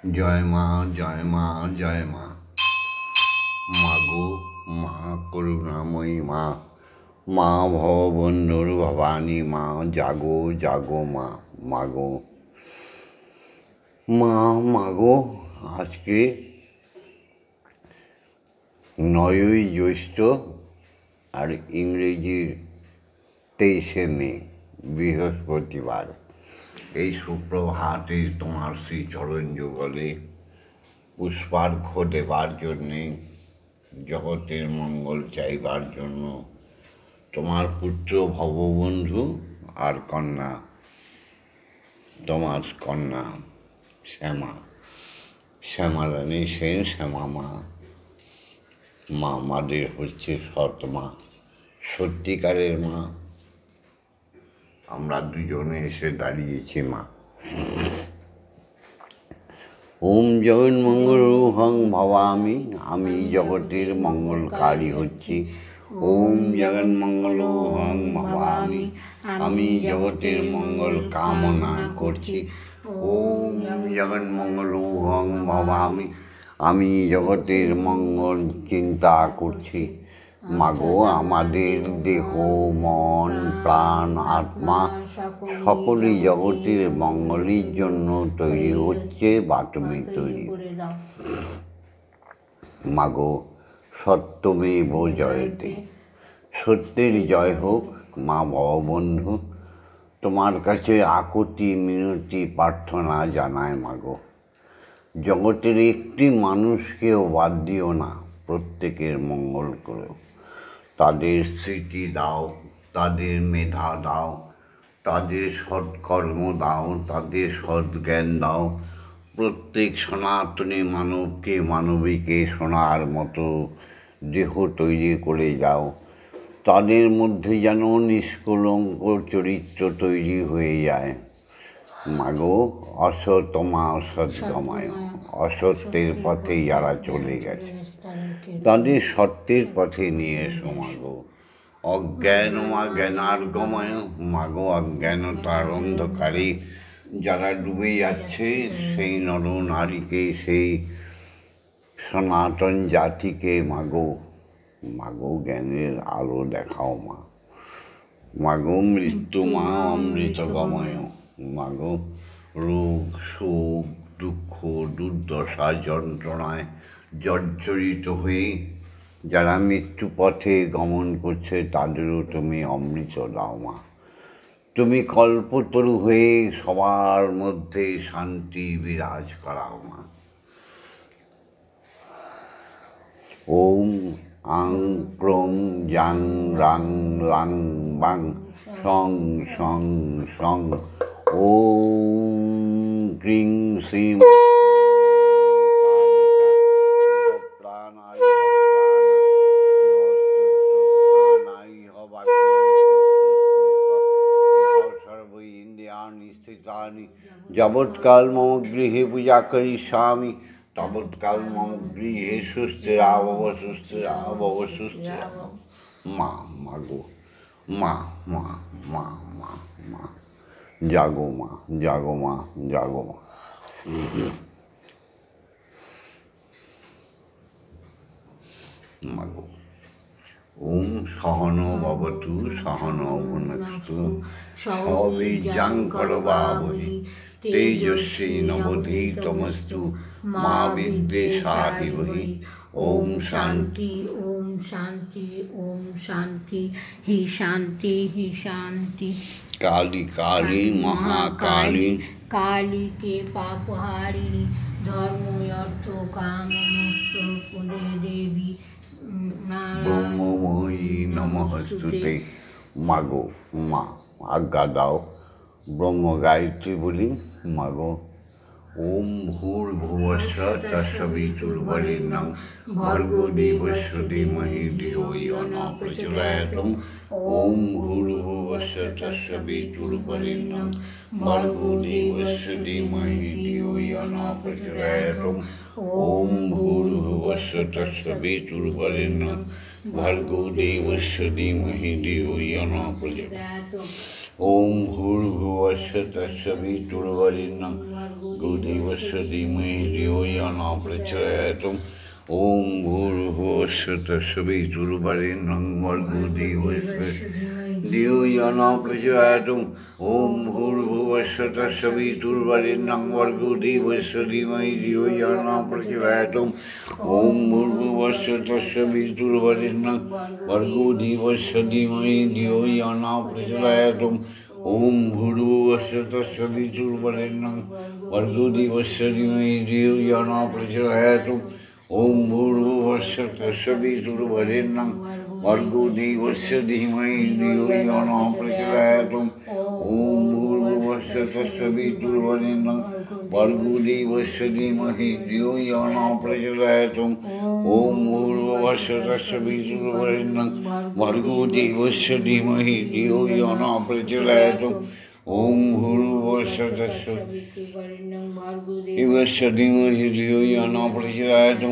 জয় মা, জয় মা, জয় মা। মাগো, মা করুণাময়ী মা, মা ভববন্ধুর ভবানী মা, জাগো জাগো মা। মাগো, মা মাগো, আজকে 9ই জ্যৈষ্ঠ আর ইংরেজির 23শে মে, বৃহস্পতিবার। এই সুপ্রভাতে তোমার শ্রীচরণ যুগলে পুষ্পার্ঘ্য দেবার জন্যে, জগতের মঙ্গল চাইবার জন্য তোমার পুত্র ভববন্ধু আর কন্যা, তোমার কন্যা শ্যামারানী সেন, শ্যামা মা। মা আমাদের হচ্ছে সৎ মা, সত্যিকারের মা। আমরা দুজনে এসে দাঁড়িয়েছি মা। ওম জগন মঙ্গল রূপং ভবামি, আমি জগতের মঙ্গলকারী হচ্ছি। ওম জগন মঙ্গল রূপং ভবামি, আমি জগতের মঙ্গল কামনা করছি। ওম জগন মঙ্গল রূপং ভবামি, আমি জগতের মঙ্গল চিন্তা করছি। মাগো, আমাদের দেহ, মন, প্রাণ, আত্মা সকলই জগতের মঙ্গলের জন্য তৈরি হচ্ছে বা তুমি তৈরি। মাগো, সত্যমেব জয়তে, সত্যের জয় হোক মা ভববন্ধু। তোমার কাছে আকুতি মিনতি প্রার্থনা জানায় মাগো। জগতের একটি মানুষকেও বাদ দিও না, প্রত্যেকের মঙ্গল করো। তাদের স্মৃতি দাও, তাদের মেধা দাও, তাদের সৎকর্ম দাও, তাদের সদ্জ্ঞান দাও। প্রত্যেক সনাতনী মানবকে, মানবীকে শোনার মতো দেহ তৈরি করে যাও। তাদের মধ্যে যেন নিষ্কলঙ্ক চরিত্র তৈরি হয়ে যায়। মাগো, অসতমা অসৎগময়, অসত্যের পথে যারা চলে গেছে তাদের সত্যের পথে নিয়ে এসো মাগো। অজ্ঞানমা জ্ঞানার্গময়, মাগো, অজ্ঞানতার অন্ধকারে যারা ডুবে যাচ্ছে সেই নর নারীকে, সেই সনাতন জাতিকে মাগো, মাগো জ্ঞানের আলো দেখাও মা। মাগো, মৃত্যু মা অমৃতগময়, মাগো, রোগ শোক দুঃখ দুর্দশা যন্ত্রণায় জর্জরিত হয়ে যারা মৃত্যু পথে গমন করছে তাদেরও তুমি অমৃত দাও মা। তুমি কল্পতরু হয়ে সবার মধ্যে শান্তি বিরাজ করাও মা। ওম আং ক্রং জাং রাং লাং বাং সং সং সং। ওম ক্রিং শ্রীং যাবৎকাল মম গৃহে পূজা করিষ্যামি, তাবৎকাল মম গৃহে সুস্থিরা ভব, সুস্থিরা ভব, সুস্থিরা ভব। মা মাগো, মা মা মা মা মা, জাগো মা, জাগো মা, জাগো মা। মাগো, ওম সহনৌ ভবতু সহনৌ ভুনক্তু, সবীর্যং করবাবহৈ, তেজস্বী নবধীতমস্তু মা বিদ্বেষাহিবহি। ওম শান্তি, ওম শান্তি, ওম শান্তি, হি শান্তি, হি শান্তি। কালী কালী মহাকালী, কালী কে পাপহারিণী, ধর্ম অর্থ কাম মোক্ষ দেবী ব্রহ্মময়ী নমস্তুতে। মাগো, মা আজ্ঞা দাও ব্রহ্ম গায়ত্রী বলি। মাগো, ওম ভূর্ভুবস্য তস্সবিতুর্বরেণ্যং ভর্গো দেবস্য ধীমহি ধিয়ো ইয়ো ন প্রচোদয়াৎ। ওম ভূর্ভুবস্য তস্সবিতুর্বরেণ্যং ভর্গো দেবস্য ধীমহি ধিয়ো ইয়ো ন प्रचोदयात्। ॐ भूर्भुवस्सुः तत्सवितुर्वरेण्यं भर्गो देवस्य धीमहि धियो यो न प्रचोदयात्। ॐ भूर्भुवस्सुः तत्सवितुर्वरेण्यं भर्गो देवस्य धीमहि धियो यो न प्रचोदयात्। ॐ भूर्भुवस्सुः तत्सवितुर्वरेण्यं भर्गो देवस्य धियो यो न प्रचोदयात्। ॐ भूर्भुवस्सुः तत्सवितुर्वरेण्यं भर्गो देवस्य धीमहि धियो यो न प्रचोदयात्। ॐ भूर्भुवस्सुः तत्सवितुर्वरेण्यं भर्गो देवस्य धीमहि धियो यो न प्रचोदयात्। ॐ भूर्भुवस्सुः तत्सवितुर्वरेण्यं भर्गो देवस्य धीमहि धियो यो न प्रचोदयात्। ॐ भूर्भुवस्सुः तत्सवितुर्वरेण्यं भर्गो देवस्य धीमहि धियो यो न प्रचोदयात्। ॐ भूर्भुवस्सुः तत्सवितुर्वरेण्यं भर्गो देवस्य धीमहि धियो यो न प्रचोदयात्। ॐ भूर्भुवस्सुः तत्सवितुर्वरेण्यं भर्गो देवस्य धीमहि धियो यो न प्रचोदयात्। ॐ भूर्भुवस्सुः तत्सवितुर्वरेण्यं भर्गो देवस्य धीमहि धियो यो न प्रचोदयात्।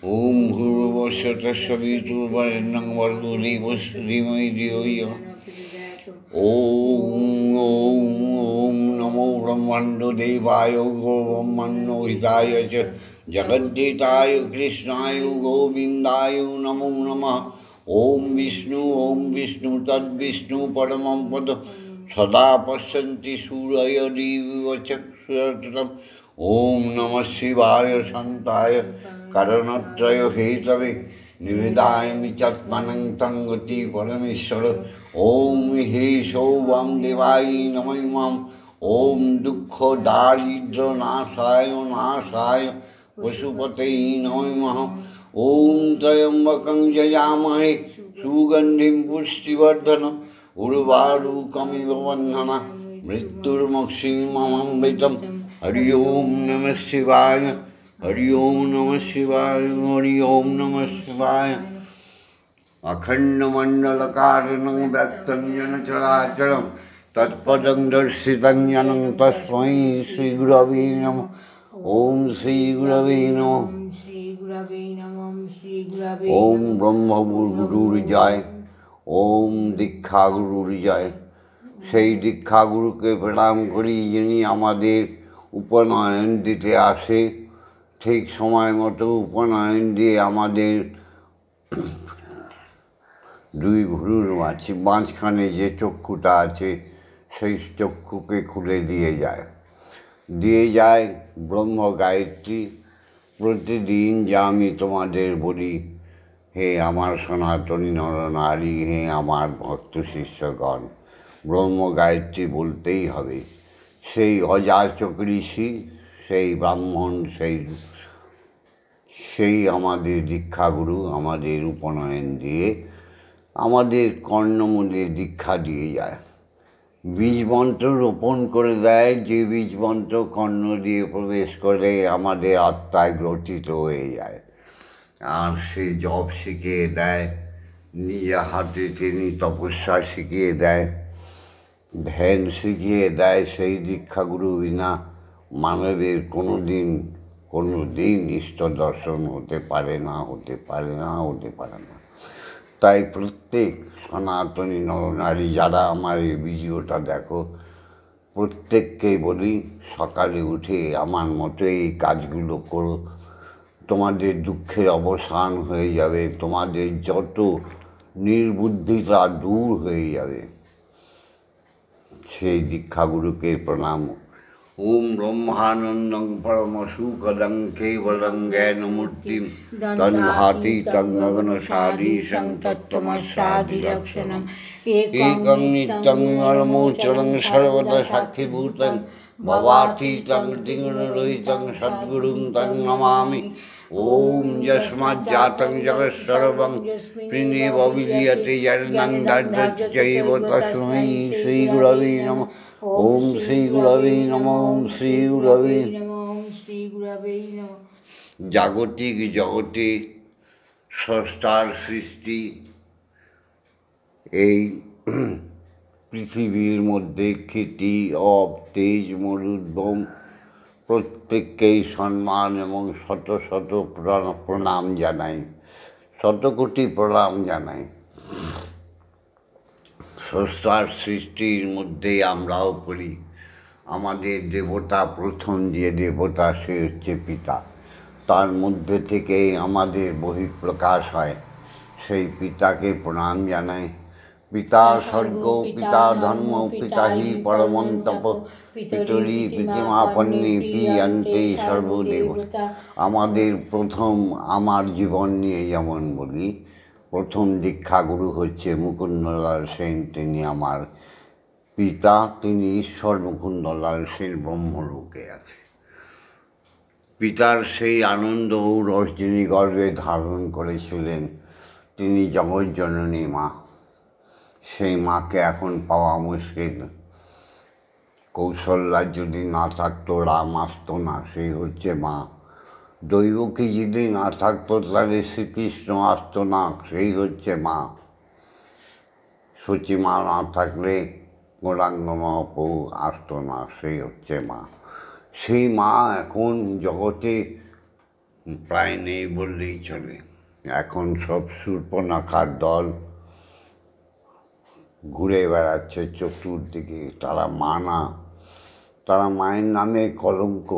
ॐ भूर्भुवस्सुः तत्सवितुर्वरेण्यं भर्गो देवस्य धीमहि धियो यो न प्रचोदयात्। ॐ नमो ब्रह्मण्ड देवाय ब्रह्मण्डो हिताय च जगद्दिताय कृष्णाय गोविन्दाय नमो नमः। ॐ विष्णु तद्विष्णु परमं पद सदा पश्यन्ति सूरय दिव्य चक्षुषम्। ॐ नमः शिवाय शान्ताय कारणत्रय हेतवे निवेदयामि चात्मनं तं गति परमेश्वर। ॐ हे सौवां देवाय नमः। ॐ दुःख दारिद्र्य नाशाय पशुपतये नमः। ॐ त्र्यम्बकं यजामहे सुगन्धिं पुष्टिवर्धनम् उर्वारुकमिव बन्धना मृत्युर्मुक्षीयमामृतम्। हरि ओं नमः शिवाय, हरि ओं नमः शिवाय, हरि ओं नमः शिवाय। अखण्डमण्डलकारणं व्यक्तं येन चराचरं तत्पदं दर्शितं येन तस्मै श्रीगुरवे नमः। ॐ श्रीगुरवे नमः। ॐ ब्रह्मगुरुर् जय, ओम दीक्षा गुरुर जय। সেই দীক্ষা গুরুকে প্রণাম করি যিনি আমাদের উপনয়ন দিতে আসে, ঠিক সময় মতো উপনয়ন দিয়ে আমাদের দুই ভুরুর মাঝখানে যে চক্ষুটা আছে সেই চক্ষুকে খুলে দিয়ে যায় ব্রহ্ম গায়ত্রী। প্রতিদিন যা আমি তোমাদের বলি, হে আমার সনাতনী নরনারী, হে আমার ভক্ত শিষ্যগণ, ব্রহ্ম গায়ত্রী বলতেই হবে। সেই অযাচক ঋষি, সেই ব্রাহ্মণ, সেই আমাদের দীক্ষাগুরু আমাদের উপনয়ন দিয়ে আমাদের কর্ণমূলে দীক্ষা দিয়ে যায়। বীজমন্ত্র রোপণ করে দেয়, যে বীজমন্ত্র কর্ণ দিয়ে প্রবেশ করে আমাদের আত্মায় গ্রথিত হয়ে যায়। আর সে জপ শিখিয়ে দেয়, নিজে হাতে তিনি তপস্যা শিখিয়ে দেয়, ধ্যান শিখিয়ে দেয়। সেই দীক্ষাগুরু বিনা মানবের কোনো দিন ঈশ্বর দর্শন হতে পারে না। তাই প্রত্যেক সনাতনী নরনারী যারা আমার এই ভিডিওটা দেখো, প্রত্যেককেই বলি সকালে উঠে আমার মতো এই কাজগুলো করো, তোমাদের দুঃখের অবসান হয়ে যাবে, তোমাদের যত নির্বুদ্ধিতা দূর হয়ে যাবে। সেই দীক্ষাগুরুকে প্রণাম। ওম ব্রহ্মানন্দং পরম সুখদং কেবলং জ্ঞানমূর্তিম তন্ভাতি তং গগন সাদীশং তত্ত্বমস্যাদি লক্ষণম একং নিত্যং নির্মলমোচরং সর্বদা সাক্ষীভূতং ভবাতীতং দ্বিগুণরহিতং সদ্গুরুং তং নমামি। ওম যস্মাজ্জাতং জগৎসর্বং প্রিণেব বিলীয়তে যন্নং দদ্যচ্চৈব তস্मै শ্রীগুরবে নমঃ। ওম শ্রীগুরবে নমঃ। ওম শ্রীগুরবে নমঃ। জাগতিক জগতে স্রষ্টার সৃষ্টি, এই পৃথিবীর মধ্যে ক্ষিতি, অপ, তেজ, মরুদ্যম প্রত্যেককেই সম্মান এবং শত শত প্রণাম জানাই, শতকোটি প্রণাম জানাই। স্রষ্টার সৃষ্টির মধ্যেই আমরাও করি। আমাদের দেবতা, প্রথম যে দেবতা সে হচ্ছে পিতা। তার মধ্যে থেকেই আমাদের বহিঃপ্রকাশ হয়। সেই পিতাকে প্রণাম জানাই। পিতা স্বর্গ, পিতা ধর্ম, পিতা হি পরমং তপ, পিতরি পিতৃমাপন্নে পিয়ন্তে সর্বদেব। আমাদের প্রথম, আমার জীবন নিয়ে যেমন বলি, প্রথম দীক্ষাগুরু হচ্ছে মুকুন্দলাল সেন। তিনি আমার পিতা, তিনি ঈশ্বর মুকুন্দলাল সেন ব্রহ্মলোকে আছে। পিতার সেই আনন্দ রস যিনি গর্ভে ধারণ করেছিলেন, তিনি জগৎজননী মা। সেই মাকে এখন পাওয়া মুশকিল। কৌশল্যা যদি না থাকতো রাম আসতো না, সেই হচ্ছে মা। দৈবকী যদি না থাকতো তাহলে শ্রীকৃষ্ণ আসতো না, সেই হচ্ছে মা। সচিমা না থাকলে গৌরাঙ্গ মহাপ্রভু আসতো না, সেই হচ্ছে মা। সেই মা এখন জগতে প্রায় নেই বললেই চলে। এখন সব শূর্পণখার দল ঘুরে বেড়াচ্ছে চতুর্দিকে। তারা মা না, তারা মায়ের নামে কলঙ্ক।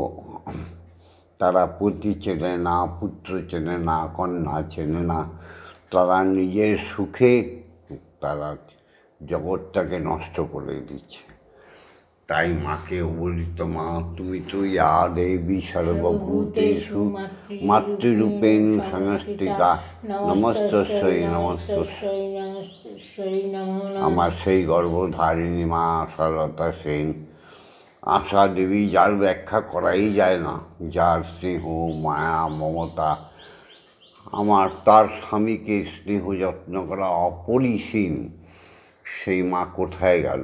তারা পতি চেনে না, পুত্র চেনে না, কন্যা চেনে না। তারা নিজের সুখে তারা জগৎটাকে নষ্ট করে দিচ্ছে। তাই মাকে বলিত, মা তুমি তো ইয়া দেবী সর্বভূতেষু মাতৃরূপেণ সংস্থিতা, নমস্তস্যৈ নমস্তস্যৈ। আমার সেই গর্ভধারিণী মা সরলতা সেন, আশা দেবী, যার ব্যাখ্যা করাই যায় না, যার স্নেহ মায়া মমতা, আমার তার স্বামীকে স্নেহ যত্ন করা অপরিসীম, সেই মা কোথায় গেল?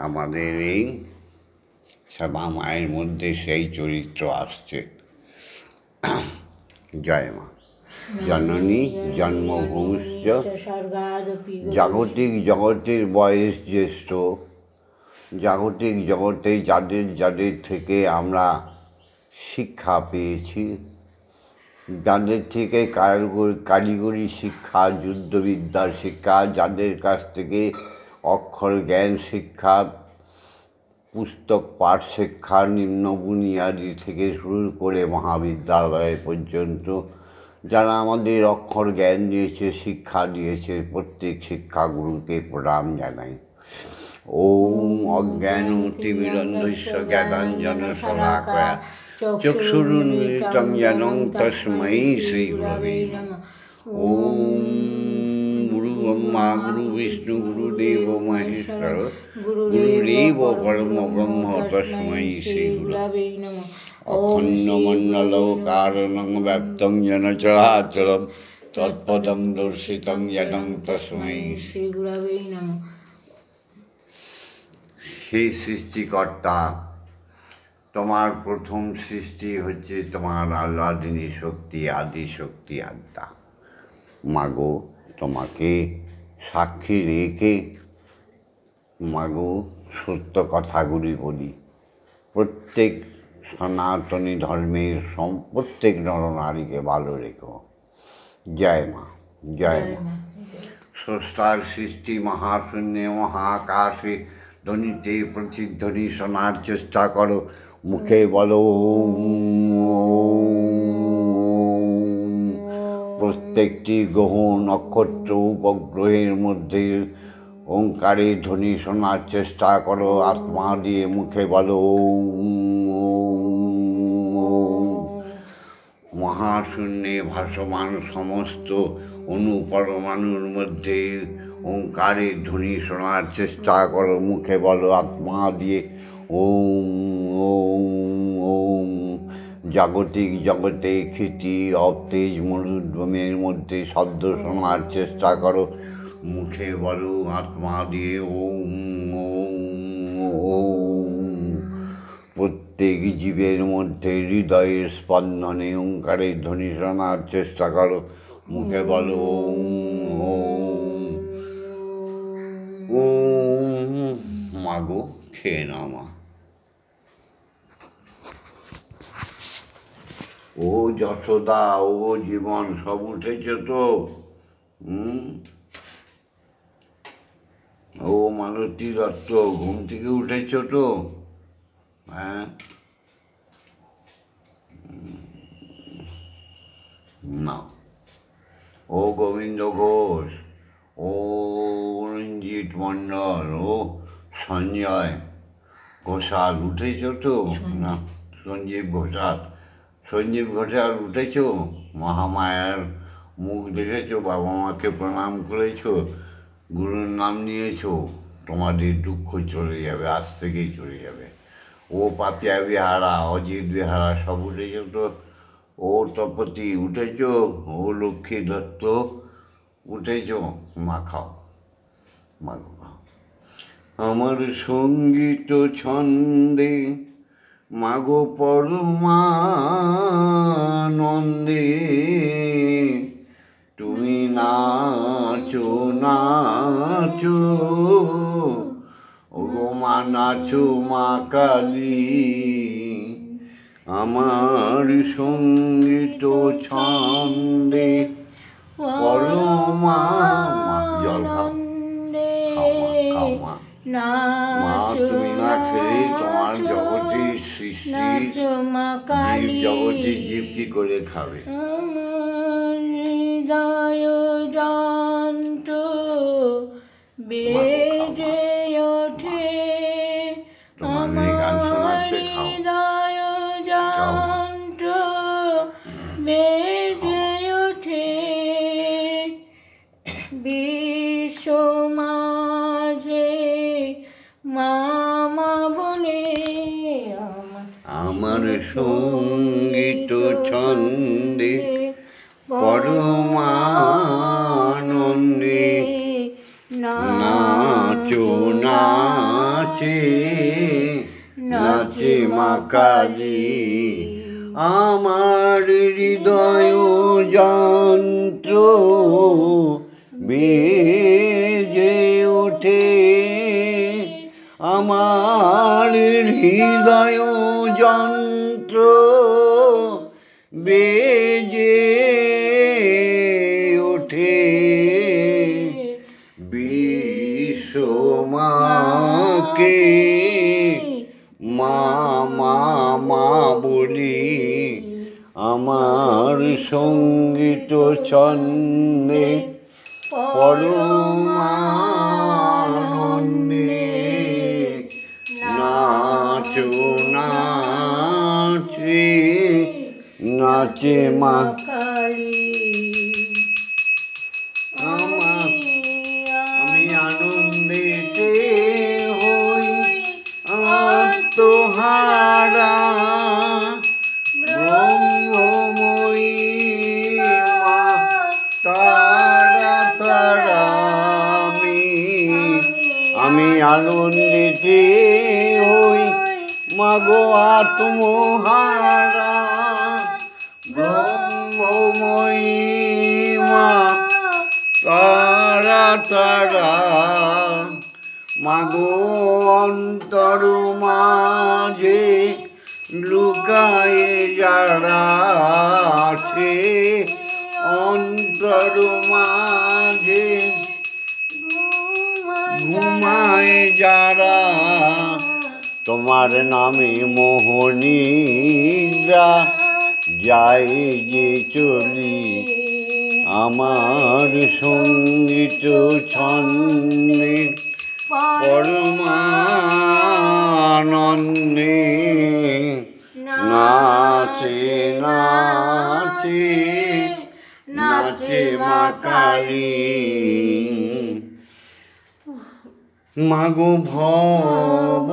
আমাদের এই সবা মায়ের মধ্যে সেই চরিত্র আসছে। জয় মা। জননী জন্মভূমিশ্চ জাগতিক জগতের বয়স জ্যেষ্ঠ। জাগতিক জগতে যাদের যাদের থেকে আমরা শিক্ষা পেয়েছি, যাদের থেকে কারিগরি শিক্ষা, যুদ্ধবিদ্যার শিক্ষা, যাদের কাছ থেকে অক্ষর জ্ঞান শিক্ষা, পুস্তক পাঠ শিক্ষা, নিম্ন বুনিয়াদি থেকে শুরু করে মহাবিদ্যালয় পর্যন্ত যারা আমাদের অক্ষর জ্ঞান দিয়েছে, শিক্ষা দিয়েছে, প্রত্যেক শিক্ষাগুরুকে প্রণাম জানাই। ওম অজ্ঞানতিমিরন্ধস্য জ্ঞানাঞ্জন শলাকয়া চক্ষুরুন্মিলিতং যেন তস্मै শ্রীগুরবে নমঃ। ওম গুরু ব্রহ্মা গুরু বিষ্ণু গুরুদেব মহেশ্বর গুরুরেব পরম ব্রহ্ম তস্मै শ্রীগুরবে নমঃ। অখণ্ডমণ্ডলকারণং ব্যাপ্তং যেন চরাচরম তৎপদং দর্শিতং যেন তস্मै শ্রীগুরবে নমঃ। সেই সৃষ্টিকর্তা, তোমার প্রথম সৃষ্টি হচ্ছে তোমার আহ্লাদিনী শক্তি, আদি শক্তি আত্মা। মাগো, তোমাকে সাক্ষী রেখে মাগো সত্য কথাগুলি বলি। প্রত্যেক সনাতনী ধর্মের প্রত্যেক নরনারীকে ভালো রেখো। জয় মা, জয় মা। স্রষ্টার সৃষ্টি মহাশূন্যে মহাকাশে ধ্বনিতে প্রতিধ্বনি শোনার চেষ্টা করো। মুখে বলো প্রত্যেকটি গ্রহ নক্ষত্র উপগ্রহের মধ্যে ওঙ্কারের ধ্বনি শোনার চেষ্টা করো। আত্মা দিয়ে মুখে বলো মহাশূন্যে ভাসমান সমস্ত অনুপরমাণুর মধ্যে ওঙ্কারের ধ্বনি শোনার চেষ্টা করো। মুখে বলো আত্মা দিয়ে ওম ওম ওম। জাগতিক জগতে ক্ষিতি অবতেজ মরুদ্রমের মধ্যে শব্দ শোনার চেষ্টা করো। মুখে বলো আত্মা দিয়ে ওম ওম ওম। প্রত্যেক জীবের মধ্যে হৃদয়ের স্পন্দনে ওঙ্কারের ধ্বনি শোনার চেষ্টা করো। মুখে বলো ওম ওম ওম। মাগো খেয়ে নাও মা। ও যশোদা, ও জীবন, সব উঠেছ তো? ও মালতী দত্ত, ঘুম থেকে উঠেছ তো? হ্যাঁ, না। ও গোবিন্দ ঘোষ, ও রঞ্জিত মণ্ডল, ও সঞ্জয় ঘোষাল, উঠেছ তো? না, সঞ্জীব ঘোষাল। সঞ্জীব ঘোষাল, উঠেছ? মহামায়ার মুখ দেখেছো, বাবা মাকে প্রণাম করেছো, গুরুর নাম নিয়েছো, তোমাদের দুঃখ চলে যাবে, আজ থেকেই চলে যাবে। ও পাতিয়া বিহারা, অজিত বিহারা, সব উঠেছ তো? ও তপতি, উঠেছ? ও লক্ষ্মী দত্ত, উঠেছ? মা খাও, মা খাও। আমার সঙ্গীত ছন্দে মাগো পরমানন্দে, তুমি নাচো নাচো, ওগো মা নাচো মা কালী। আমার সঙ্গীত ছন্দে পরমা, জল খাও, খাও মা, মা তুমি না খেলে তোমার জগতে সৃষ্টি, জীব জগতে জীব কি করে খাবে? হৃদয় যন্ত্র বেজে ওঠে, আমার হৃদয় যন্ত্র বেজে ওঠে, বিশ্ব মাঝে মামা বলে আমার সঙ্গীত ছন্দে পরমানন্দে, নাচো নাচে নাচে মা কালী। আমার হৃদয় যন্ত্র বেজে ওঠে, আমার হৃদয় যন্ত্র বেজে ওঠে, বিশ্বমাকে মা মা মা বলি। আমার সঙ্গীত ছন্দে পরমানন্দে, নাচো নাচে নাচে মা কালী। আমি আনন্দেতে হই আত্মহারা, ব্রহ্মময়ী মা তারা তারা। আমি আনন্দেতে হই মাগো আত্মহারা, ব্রহ্মময়ী মা তারা তারা। মাগো অন্তর মাঝে লুকায়ে যারা আছে, অন্তর মাঝে ঘুমায় যারা, তোমার নামে মোহনীরা যায় যে চলি। আমার সঙ্গীত ছন্দে পরমানন্দে, নাচে নাচে নাচে মা কালী। মাগো ভব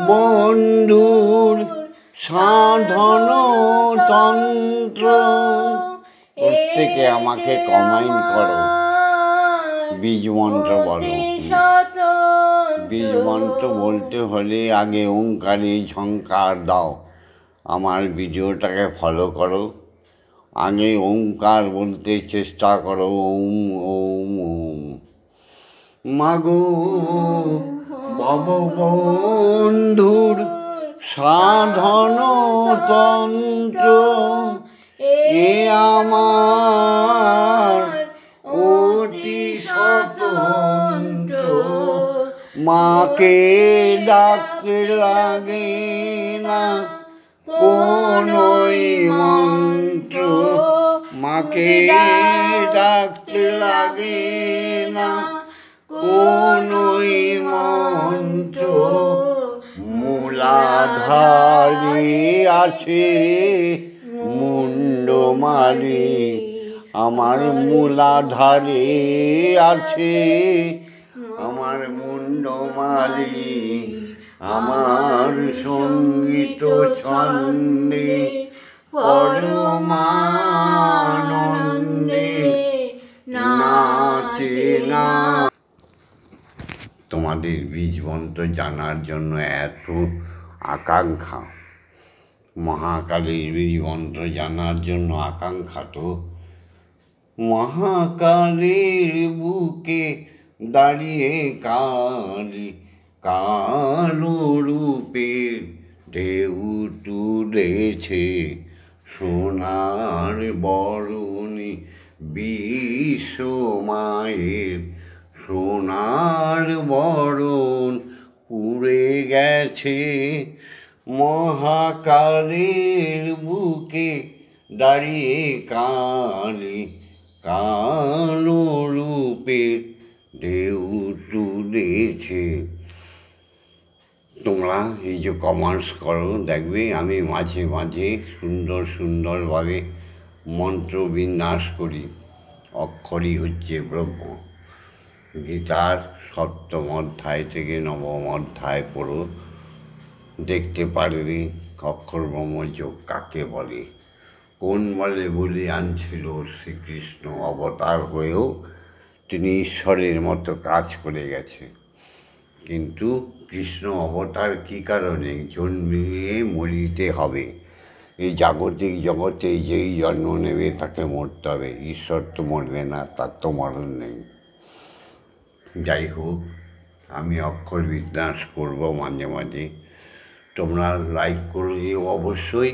বন্ধুর সাধন তন্ত্র, প্রত্যেকে আমাকে কমেন্ট করো, বীজ মন্ত্র বলো। বীজ মন্ত্র বলতে হলে আগে ওঙ্কারে ঝঙ্কার দাও। আমার ভিডিওটাকে ফলো করো, আগে ওঙ্কার বলতে চেষ্টা করো, ওম ওম ওম। মাগো ভববন্ধুর সাধন তন্ত্র এ আমার অতি স্বতন্ত্র। মাকে ডাকতে লাগে না কোনোই মন্ত্র, মাকে ডাকতে লাগে না কোনোই মন্ত্র। মূলাধারে আছে মুন্ডমালি, আমার মূলাধারে আছে আমার মুন্ডমালি। আমার সঙ্গীত ছন্দে পরমানন্দে নাচে না। তোমাদের বীজ মন্ত্র জানার জন্য এত আকাঙ্ক্ষা, মহাকালীর বীজ মন্ত্র জানার জন্য আকাঙ্ক্ষা, তো মহাকালীর বুকে দাঁড়িয়ে কালী কালো রূপের ঢেউ তুলেছে সোনার বরণী বিশ্ব মায়ের। সোনার বরণ পুড়ে গেছে মহাকালীর বুকে দাঁড়িয়ে কালী কালো রূপের ঢেউ তুলেছে। তোমরা এই যে কমেন্টস করো, দেখবে আমি মাঝে মাঝে সুন্দর সুন্দরভাবে মন্ত্র বিন্যাস করি। অক্ষরই হচ্ছে ব্রহ্ম। গীতার 7ম অধ্যায় থেকে 9ম অধ্যায় পড়ো, দেখতে পারবে অক্ষর ব্রহ্মযোগ কাকে বলে। কোন বলে বলে আনছিল শ্রীকৃষ্ণ অবতার হয়েও তিনি ঈশ্বরের মতো কাজ করে গেছে। কিন্তু কৃষ্ণ অবতার কী কারণে? জন্মিয়ে মরিতে হবে। এই জাগতিক জগতে যেই জন্ম নেবে তাকে মরতে হবে। ঈশ্বর তো মরবে না, তার তো মরণ নেই। যাই হোক, আমি অক্ষর বিন্যাস করবো মাঝে মাঝে। তোমরা লাইক করে দিও অবশ্যই,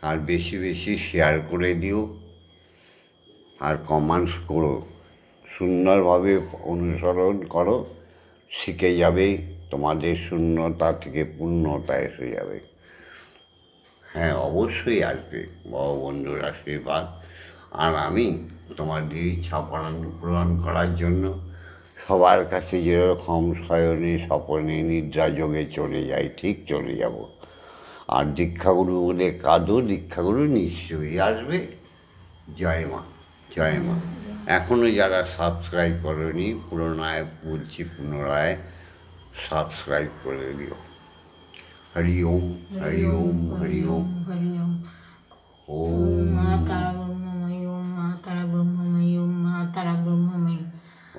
আর বেশি বেশি শেয়ার করে দিও, আর কমেন্টস করো। সুন্দরভাবে অনুসরণ করো, শিখে যাবে। তোমাদের শূন্যতা থেকে পূর্ণতা এসে যাবে। হ্যাঁ, অবশ্যই আসবে বন্ধুর আশীর্বাদ। আর আমি তোমাদের ইচ্ছা পূরণ করার জন্য সবার কাছে যেরকম শয়নে স্বপনে নিদ্রা যোগে চলে যাই, ঠিক চলে যাব। আর দীক্ষাগুরু বলে কাঁদো, দীক্ষাগুরু নিশ্চয়ই আসবে। জয় মা, জয় মা। এখনও যারা সাবস্ক্রাইব করোনি, পুনরায় সাবস্ক্রাইব করে দিও। হরি ওম, হরি ওম, হরি ওম, হরি ওম। ওম মা তারা ব্রহ্মময়ী, ওম মা তারা ব্রহ্মময়ী, ওম মা তারা ব্রহ্মময়ী।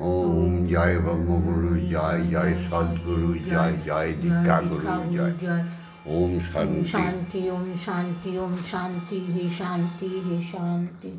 ওম জয় ব্রহ্মগুরু জয়, জয় সদ্গুরু জয়, জয় দীক্ষাগুরু জয়। ওম শান্তি। শান্তি, ওম শান্তি, ওম শান্তি, হে শান্তি, হে শান্তি।